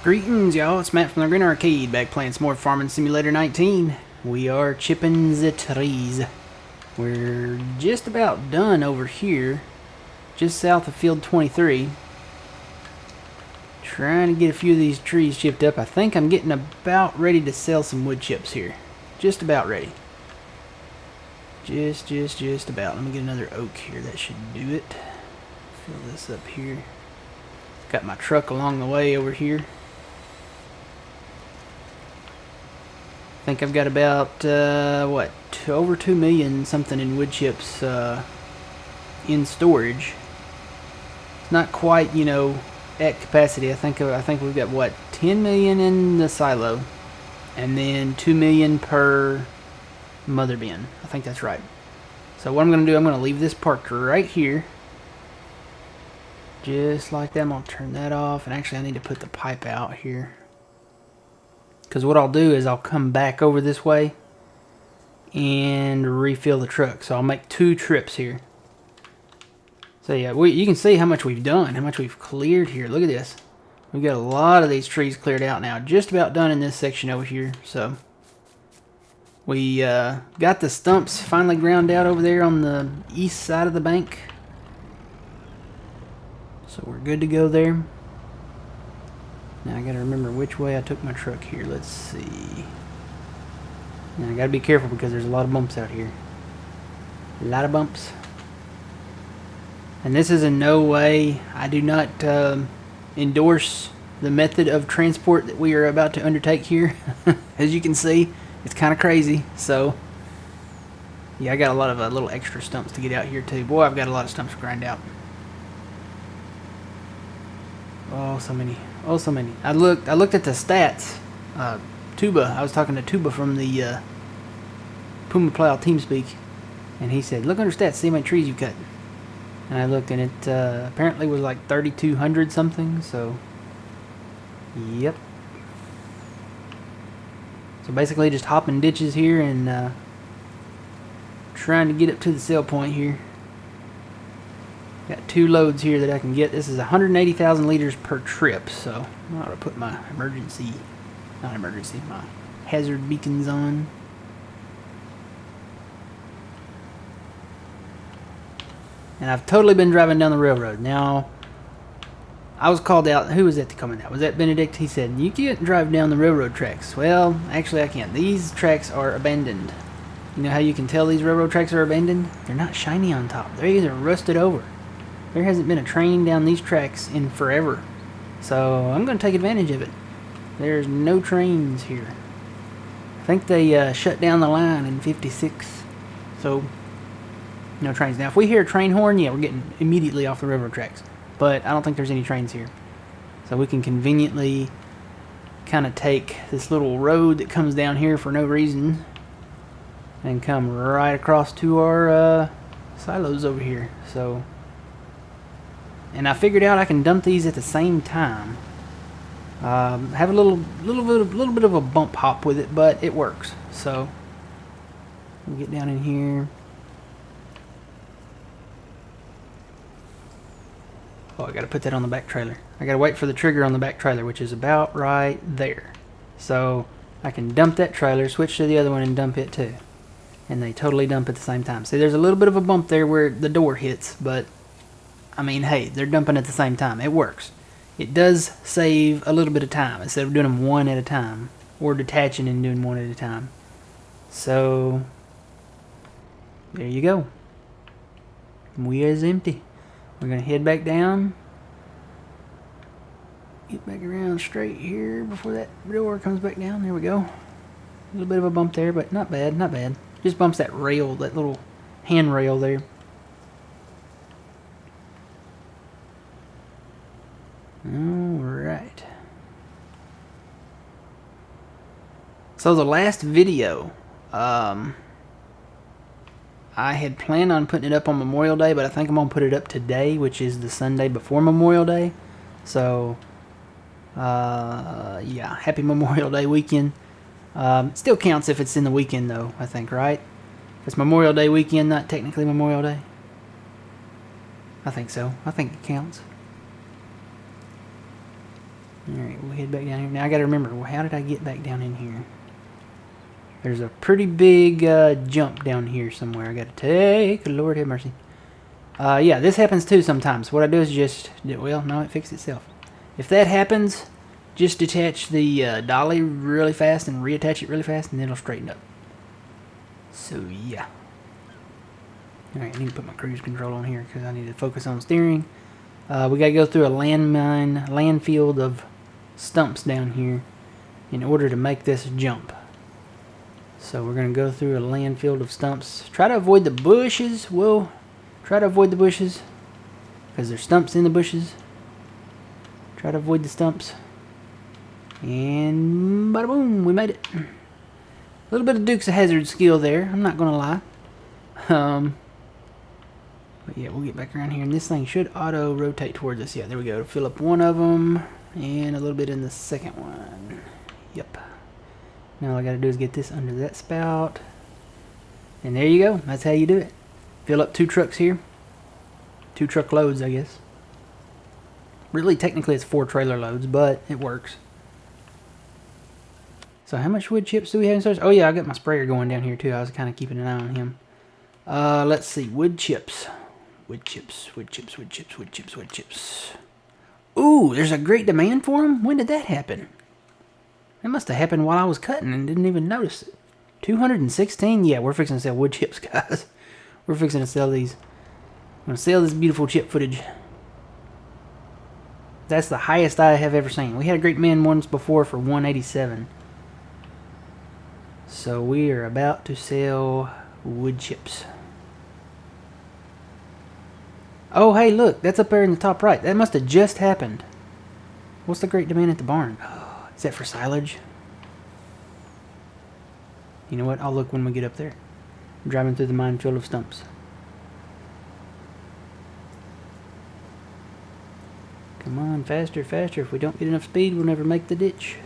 Greetings, y'all. It's Matt from the Green Arcade, back playing some more Farming Simulator 19. We are chipping the trees. We're just about done over here, just south of Field 23. Trying to get a few of these trees chipped up. I think I'm getting about ready to sell some wood chips here. Just about ready. Just about. Let me get another oak here. That should do it. Fill this up here. Got my truck along the way over here. I think I've got about, over 2 million something in wood chips in storage. It's not quite, you know, at capacity. I think we've got, what, 10 million in the silo. And then 2 million per mother bin. I think that's right. So what I'm going to do, I'm going to leave this parked right here. Just like that. I'm going to turn that off. And actually, I need to put the pipe out here. Because what I'll do is I'll come back over this way and refill the truck. So I'll make 2 trips here. So yeah, you can see how much we've done, how much we've cleared here. Look at this. We've got a lot of these trees cleared out now. Just about done in this section over here. So we got the stumps finally ground out over there on the east side of the bank. So we're good to go there. Now I gotta remember which way I took my truck here. Let's see. Now I gotta be careful because there's a lot of bumps out here. A lot of bumps. And this is in no way, I do not endorse the method of transport that we are about to undertake here. As you can see, it's kind of crazy. So, yeah, I got a lot of little extra stumps to get out here too. Boy, I've got a lot of stumps to grind out. Oh, so many. Oh, so many. I looked at the stats. Tuba, I was talking to Tuba from the Puma Plow TeamSpeak, and he said, look under stats, see how many trees you cut. And I looked, and it apparently was like 3,200 something, so, yep. So basically just hopping ditches here and trying to get up to the sell point here. Got 2 loads here that I can get. This is 180,000 liters per trip, so I ought to put my my hazard beacons on. And I've totally been driving down the railroad. Now, I was called out. Who was that coming out? Was that Benedict? He said, you can't drive down the railroad tracks. Well, actually I can't. These tracks are abandoned. You know how you can tell these railroad tracks are abandoned? They're not shiny on top. They're either rusted over. There hasn't been a train down these tracks in forever. So I'm going to take advantage of it. There's no trains here. I think they shut down the line in 56. So, no trains. Now, if we hear a train horn, yeah, we're getting immediately off the railroad tracks. But I don't think there's any trains here. So we can conveniently kind of take this little road that comes down here for no reason and come right across to our silos over here. So, and I figured out I can dump these at the same time. Have a little bit of a bump hop with it, but it works. So, we'll get down in here. Oh, I gotta put that on the back trailer. I gotta wait for the trigger on the back trailer, which is about right there. So, I can dump that trailer, switch to the other one, and dump it too. And they totally dump at the same time. See, there's a little bit of a bump there where the door hits, but I mean, hey, they're dumping at the same time. It works. It does save a little bit of time instead of doing them one at a time, or detaching and doing one at a time. So, there you go. We is empty. We're going to head back down. Get back around straight here before that door comes back down. There we go. A little bit of a bump there, but not bad, not bad. Just bumps that rail, that little handrail there. Alright. So the last video, I had planned on putting it up on Memorial Day, but I think I'm going to put it up today, which is the Sunday before Memorial Day. So, yeah, happy Memorial Day weekend. Still counts if it's in the weekend, though, I think, right? It's Memorial Day weekend, not technically Memorial Day. I think so. I think it counts. Alright, we'll head back down here. Now I gotta remember, well, how did I get back down in here? There's a pretty big jump down here somewhere I gotta take. Lord have mercy. Yeah, this happens too sometimes. What I do is just, well, no, it fixed itself. If that happens, just detach the dolly really fast and reattach it really fast, and then it'll straighten up. So, yeah. Alright, I need to put my cruise control on here because I need to focus on steering. We gotta go through a land field of stumps down here in order to make this jump. So we're gonna go through a land field of stumps. Try to avoid the bushes. Whoa. Try to avoid the bushes because there's stumps in the bushes. Try to avoid the stumps. And bada boom, we made it. A little bit of Dukes of Hazzard skill there, I'm not gonna lie. But yeah, we'll get back around here, and this thing should auto rotate towards us. Yeah, there we go. Fill up one of them, and a little bit in the second one. Yep. Now all I gotta do is get this under that spout, and there you go. That's how you do it. Fill up 2 trucks here. 2 truck loads, I guess. Really, technically, it's 4 trailer loads, but it works. So how much wood chips do we have in storage? Oh yeah, I got my sprayer going down here too. I was kind of keeping an eye on him. Let's see, wood chips. Wood chips, wood chips, wood chips, wood chips, wood chips. Ooh, there's a great demand for them? When did that happen? It must have happened while I was cutting and didn't even notice it. 216? Yeah, we're fixing to sell wood chips, guys. We're fixing to sell these. I'm going to sell this beautiful chip footage. That's the highest I have ever seen. We had a great demand once before for 187. So we are about to sell wood chips. Oh, hey, look. That's up there in the top right. That must have just happened. What's the great demand at the barn? Oh, is that for silage? You know what? I'll look when we get up there. I'm driving through the minefield of stumps. Come on, faster, faster. If we don't get enough speed, we'll never make the ditch.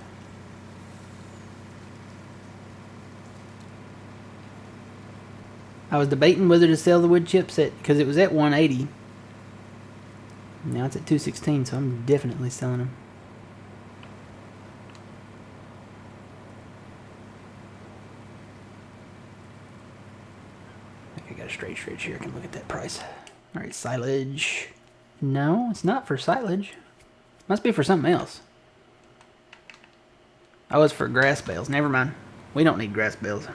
I was debating whether to sell the wood chips because it was at 180. Now it's at 216, so I'm definitely selling them. I think I got a straight here. I can look at that price. Alright, silage. No, it's not for silage. Must be for something else. Oh, it's for grass bales. Never mind. We don't need grass bales.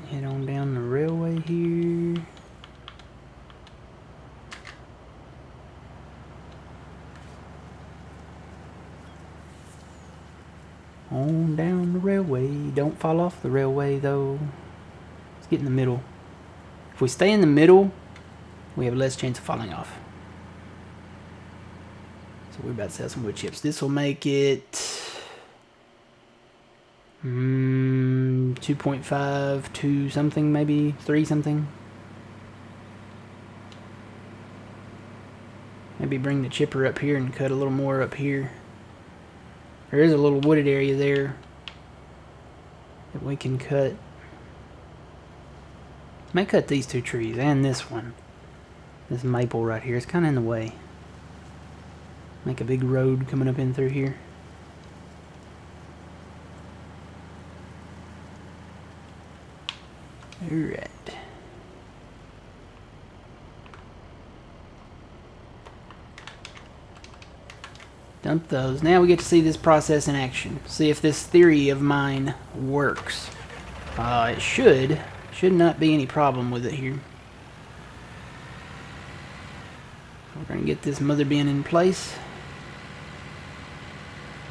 Head on down the railway here. On down the railway. Don't fall off the railway though. Let's get in the middle. If we stay in the middle, we have less chance of falling off. So we're about to sell some wood chips. This will make it 2.5, 2 something, maybe 3 something. Maybe bring the chipper up here and cut a little more up here. There is a little wooded area there that we can cut. May cut these 2 trees and this one. This maple right here. It's kind of in the way. Make a big road coming up in through here. Alright. Dump those. Now we get to see this process in action. See if this theory of mine works. It should. Should not be any problem with it here. We're going to get this mother bin in place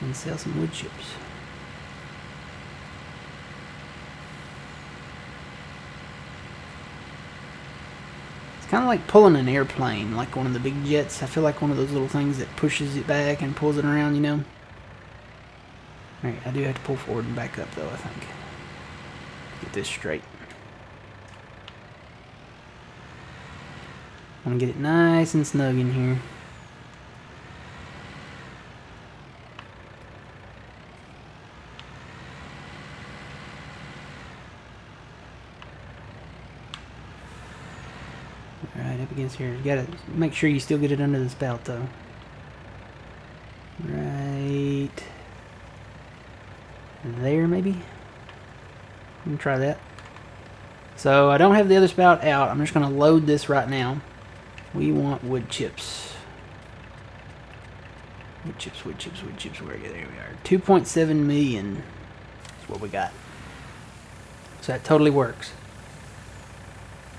and sell some wood chips. It's kind of like pulling an airplane, like one of the big jets. I feel like one of those little things that pushes it back and pulls it around, you know. Alright, I do have to pull forward and back up though, I think. Get this straight. I'm gonna get it nice and snug in here. Alright, Right up against here. You gotta make sure you still get it under the spout though. Right there maybe? Let me try that. So I don't have the other spout out. I'm just gonna load this right now. We want wood chips. Wood chips, wood chips, wood chips. Where are you? There we are. 2.7 million is what we got. So that totally works.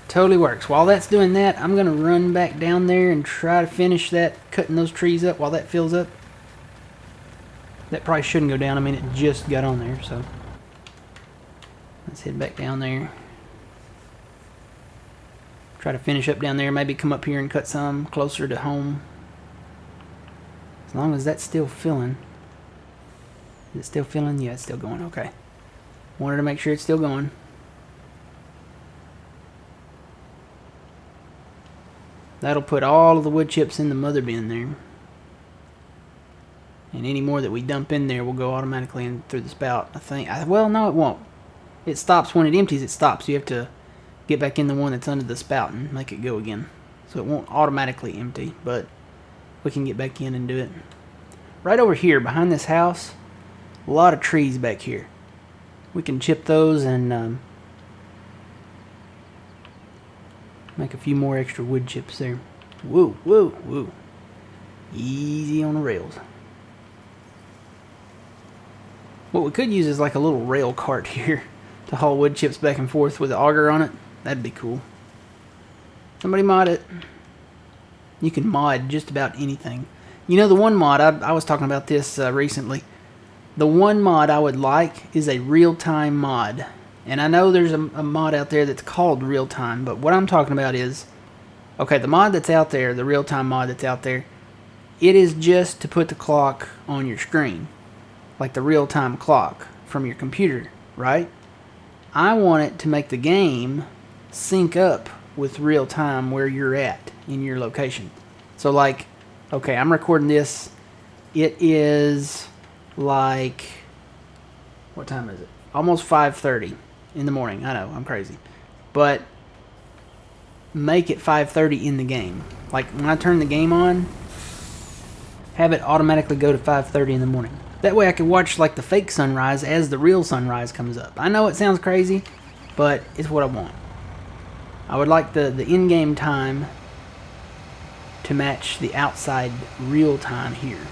Totally works. While that's doing that, I'm going to run back down there and try to finish that, cutting those trees up while that fills up. That probably shouldn't go down. I mean, it just got on there, so. Let's head back down there. Try to finish up down there. Maybe come up here and cut some closer to home. As long as that's still filling. Is it still filling? Yeah, it's still going. Okay. Wanted to make sure it's still going. That'll put all of the wood chips in the mother bin there. And any more that we dump in there will go automatically in through the spout, I think. Well, no, it won't. It stops when it empties, it stops. You have to get back in the one that's under the spout and make it go again. So it won't automatically empty, but we can get back in and do it. Right over here, behind this house, a lot of trees back here. We can chip those and make a few more extra wood chips there. Woo, woo, woo. Easy on the rails. What we could use is like a little rail cart here to haul wood chips back and forth with an auger on it. That'd be cool. Somebody mod it. You can mod just about anything. You know, the one mod, I was talking about this recently. The one mod I would like is a real-time mod. And I know there's a mod out there that's called real-time, but what I'm talking about is, okay, the mod that's out there, the real-time mod that's out there, it is just to put the clock on your screen. Like the real-time clock from your computer, right? I want it to make the game sync up with real-time where you're at in your location. So like, okay, I'm recording this. It is like, what time is it? Almost 5:30 in the morning. I know, I'm crazy. But make it 5:30 in the game. Like when I turn the game on, have it automatically go to 5:30 in the morning. That way I can watch like the fake sunrise as the real sunrise comes up. I know it sounds crazy, but it's what I want. I would like the in-game time to match the outside real time here.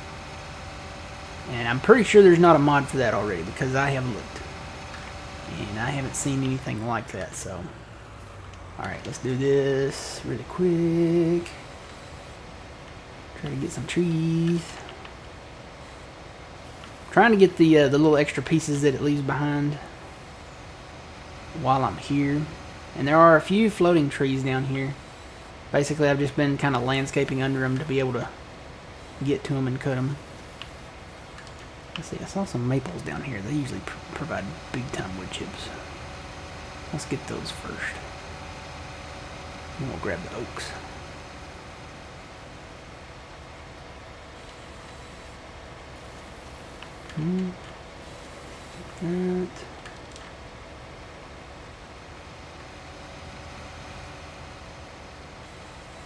And I'm pretty sure there's not a mod for that already because I have looked. And I haven't seen anything like that, so. Alright, let's do this really quick. Try to get some trees. Trying to get the little extra pieces that it leaves behind while I'm here. And there are a few floating trees down here. Basically, I've just been kind of landscaping under them to be able to get to them and cut them. Let's see, I saw some maples down here. They usually provide big time wood chips. Let's get those first. And we'll grab the oaks. That.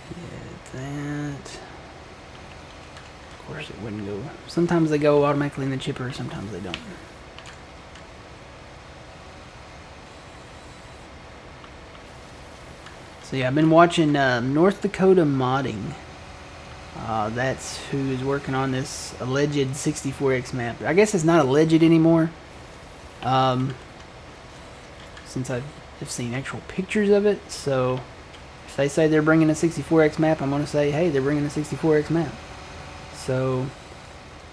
Get that. Of course it wouldn't go. Sometimes they go automatically in the chipper, sometimes they don't. So yeah, I've been watching North Dakota Modding. That's who is working on this alleged 64X map. I guess it's not alleged anymore. Since I've seen actual pictures of it. So if they say they're bringing a 64X map, I'm going to say, hey, they're bringing a 64X map. So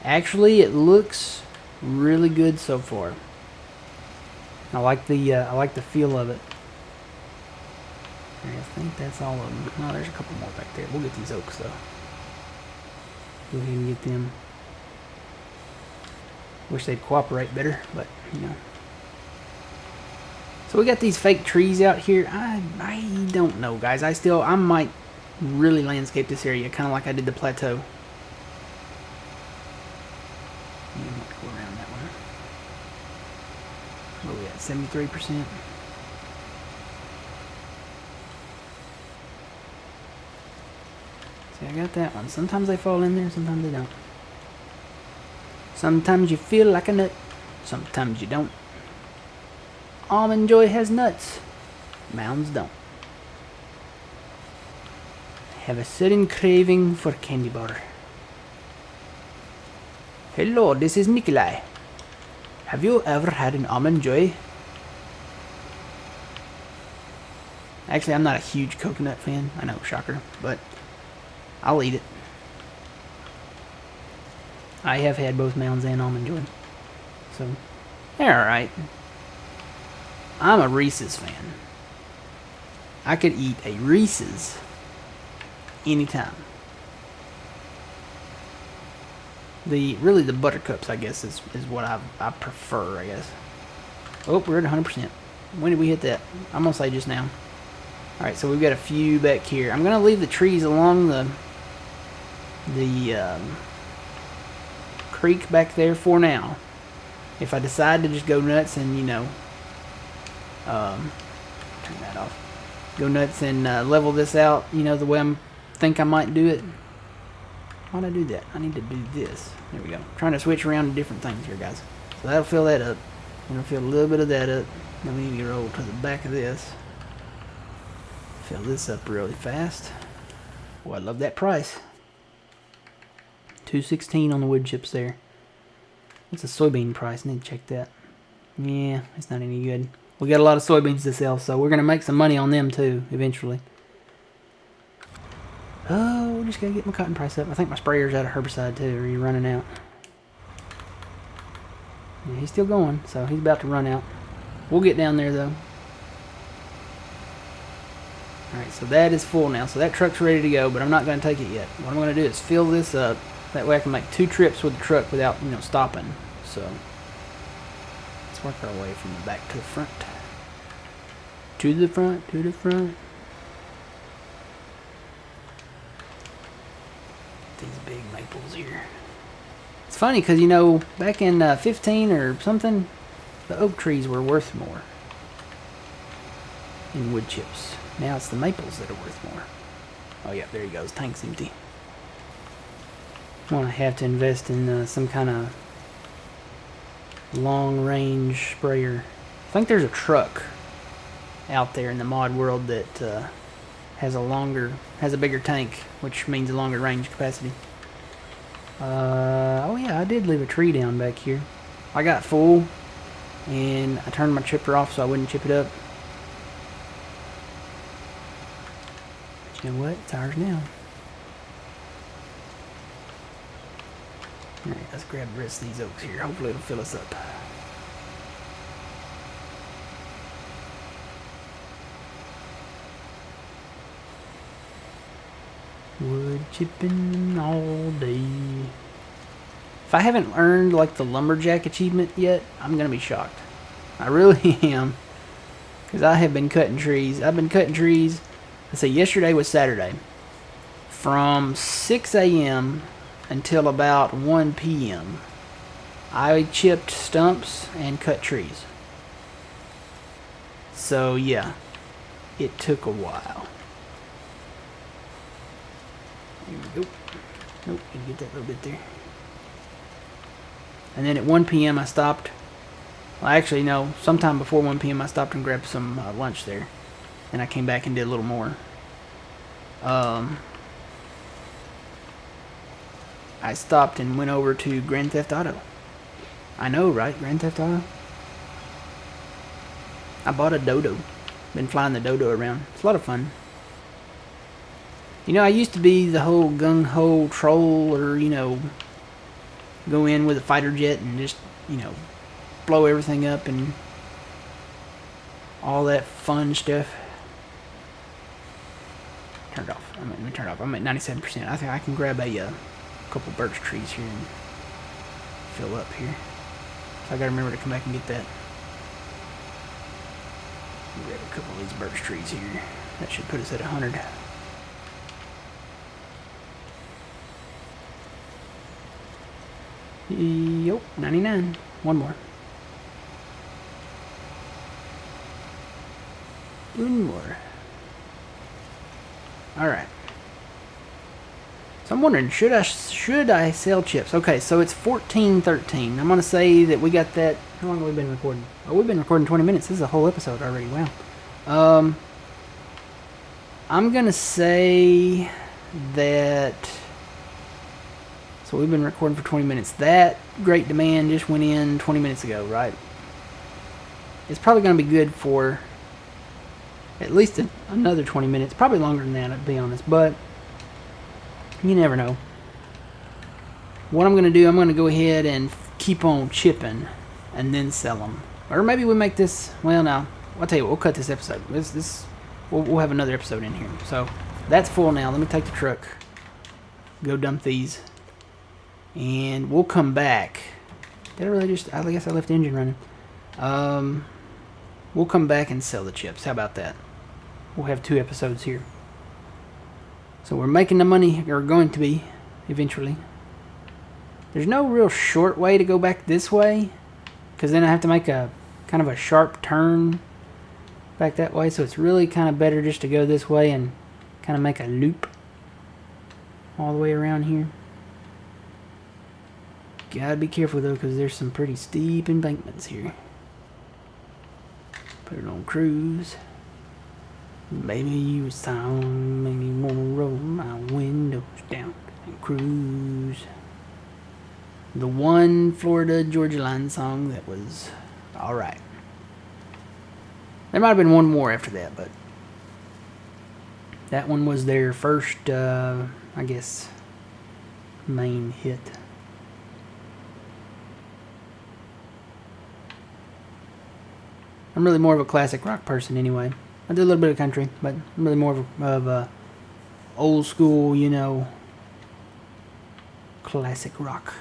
actually it looks really good so far. I like the feel of it. I think that's all of them. No, there's a couple more back there. We'll get these oaks though. Go ahead and get them. Wish they'd cooperate better, but you know. So we got these fake trees out here. I don't know, guys. I might really landscape this area, kind of like I did the plateau. Yeah, I might go around that one. What are we at? 73%. See, I got that one. Sometimes they fall in there, sometimes they don't. Sometimes you feel like a nut, sometimes you don't. Almond Joy has nuts, Mounds don't. Have a sudden craving for candy bar. Hello, this is Nikolai. Have you ever had an Almond Joy? Actually, I'm not a huge coconut fan. I know, shocker, but I'll eat it. I have had both Mounds and Almond Joy, so they're alright. I'm a Reese's fan. I could eat a Reese's anytime. Really the Buttercups, I guess, is what I prefer, I guess. Oh, we're at 100%. When did we hit that? I'm gonna say just now. Alright, so we've got a few back here. I'm gonna leave the trees along the creek back there for now. If I decide to just go nuts and, you know, turn that off. Go nuts and level this out, you know, the way I think I might do it. Why'd I do that? I need to do this. There we go. I'm trying to switch around to different things here, guys. So that'll fill that up. I'm gonna fill a little bit of that up. Then we need to roll to the back of this. Fill this up really fast. Oh, I love that price. $2.16 on the wood chips there. What's the soybean price? I need to check that. Yeah, it's not any good. We got a lot of soybeans to sell, so we're gonna make some money on them too, eventually. Oh, just gotta get my cotton price up. I think my sprayer's out of herbicide too, or he's running out. Yeah, he's still going, so he's about to run out. We'll get down there though. Alright, so that is full now. So that truck's ready to go, but I'm not going to take it yet. What I'm going to do is fill this up. That way I can make 2 trips with the truck without, you know, stopping. So, let's work our way from the back to the front. To the front, to the front. These big maples here. It's funny because, you know, back in 15 or something, the oak trees were worth more in wood chips. Now it's the maples that are worth more. Oh yeah, there he goes. Tank's empty. I'm gonna have to invest in some kind of long-range sprayer. I think there's a truck out there in the mod world that has a bigger tank, which means a longer range capacity. Oh yeah, I did leave a tree down back here. I got full, and I turned my chipper off so I wouldn't chip it up. You know what? It's ours now. Alright, let's grab the rest of these oaks here. Hopefully it'll fill us up. Wood chipping all day. If I haven't earned like the lumberjack achievement yet, I'm gonna be shocked. I really am. Because I have been cutting trees. I've been cutting trees. Let's say yesterday was Saturday. From 6 a.m. until about 1 p.m. I chipped stumps and cut trees. So yeah, it took a while. Here we go. Nope, didn't get that little bit there. And then at 1 p.m. I stopped. Well, actually, no, sometime before 1 p.m. I stopped and grabbed some lunch there. And I came back and did a little more. I stopped and went over to Grand Theft Auto. I know, right? Grand Theft Auto? I bought a Dodo. Been flying the Dodo around. It's a lot of fun. You know, I used to be the whole gung-ho troll, or, you know, go in with a fighter jet and just, you know, blow everything up and all that fun stuff. Turned off. Let me turn it off. I'm at 97%. I think I can grab a couple birch trees here and fill up here. So I gotta remember to come back and get that. Grab a couple of these birch trees here. That should put us at 100. Yup, 99. One more. One more. Alright. So I'm wondering, should I sell chips? Okay, so it's 14:13. I'm gonna say that we got that. How long have we been recording? Oh, we've been recording 20 minutes. This is a whole episode already. Wow. I'm gonna say that. So we've been recording for 20 minutes. That great demand just went in 20 minutes ago, right? It's probably gonna be good for at least another 20 minutes. Probably longer than that, to be honest. But you never know. What I'm going to do, I'm going to go ahead and keep on chipping and then sell them. Or maybe we make this, well, no. I'll tell you what, we'll cut this episode. We'll have another episode in here. So that's full now. Let me take the truck, go dump these, and we'll come back. Did I really just, I guess I left the engine running. We'll come back and sell the chips. How about that? We'll have 2 episodes here. So we're making the money, or going to be, eventually. There's no real short way to go back this way, because then I have to make a kind of a sharp turn back that way. So it's really kind of better just to go this way and kind of make a loop all the way around here. Gotta be careful though, because there's some pretty steep embankments here. Put it on cruise. Baby, you sound make me wanna roll my windows down and cruise. The one Florida Georgia Line song that was alright. There might have been one more after that, but that one was their first, I guess, main hit. I'm really more of a classic rock person anyway. I do a little bit of country, but I'm really more of a old school, you know, classic rock.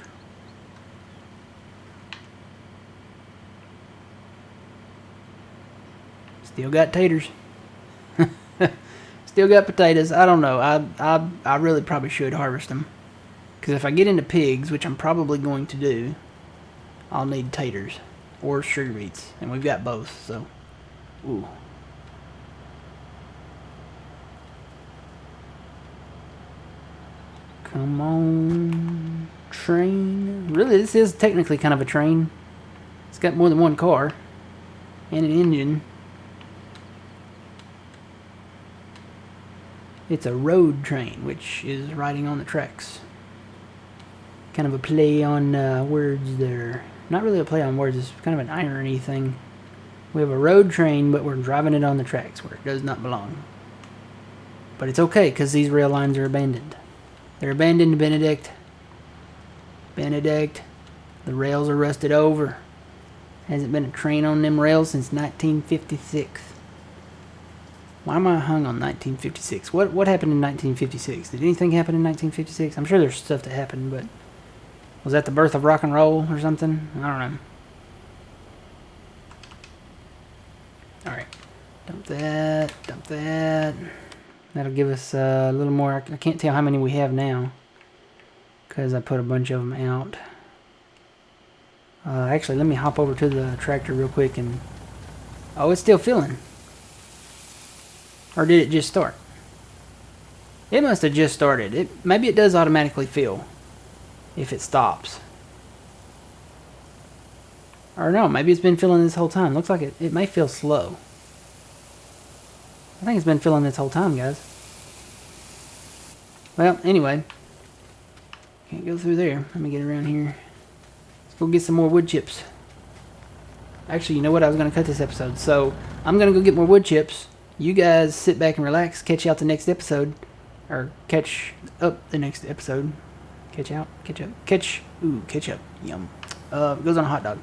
Still got taters. Still got potatoes. I don't know. I really probably should harvest them. Because if I get into pigs, which I'm probably going to do, I'll need taters or sugar beets. And we've got both, so. Ooh. Come on, train. Really, this is technically kind of a train. It's got more than one car and an engine. It's a road train, which is riding on the tracks. Kind of a play on words there. Not really a play on words, it's kind of an irony thing. We have a road train, but we're driving it on the tracks where it does not belong. But it's okay, because these rail lines are abandoned. They're abandoned, Benedict. Benedict. The rails are rusted over. Hasn't been a train on them rails since 1956. Why am I hung on 1956? What happened in 1956? Did anything happen in 1956? I'm sure there's stuff that happened, but was that the birth of rock and roll or something? I don't know. Alright. Dump that. Dump that. That'll give us a little more. I can't tell how many we have now, because I put a bunch of them out. Actually, let me hop over to the tractor real quick and... Oh, it's still filling. Or did it just start? It must have just started. Maybe it does automatically fill if it stops. Or no, maybe it's been filling this whole time. Looks like it may feel slow. I think it's been filling this whole time, guys. Well, anyway. Can't go through there. Let me get around here. Let's go get some more wood chips. Actually, you know what? I was going to cut this episode. So, I'm going to go get more wood chips. You guys sit back and relax. Catch out the next episode. Or catch up the next episode. Catch out. Catch up. Catch. Ooh, ketchup. Yum. It goes on a hot dog.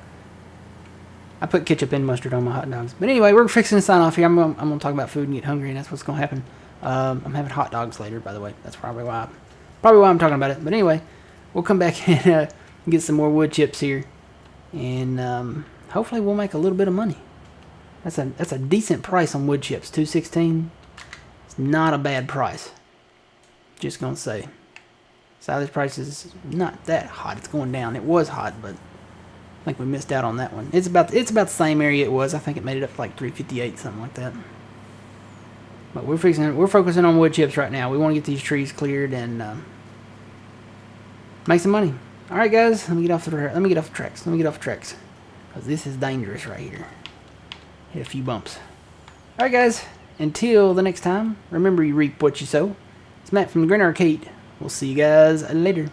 I put ketchup and mustard on my hot dogs. But anyway, we're fixing to sign off here. I'm going to talk about food and get hungry, and that's what's going to happen. I'm having hot dogs later, by the way. That's probably why I'm talking about it. But anyway, we'll come back and get some more wood chips here. And hopefully we'll make a little bit of money. That's a decent price on wood chips. $2.16. It's not a bad price. Just going to say. Silage price is not that hot. It's going down. It was hot, but I think we missed out on that one. It's about the same area it was. I think it made it up to like $3.58, something like that. But we're focusing on wood chips right now. We want to get these trees cleared and Make some money. All right, guys. Let me get off the tracks. Because this is dangerous right here. Hit a few bumps. All right, guys. Until the next time, remember you reap what you sow. It's Matt from the Grin Arcade. We'll see you guys later.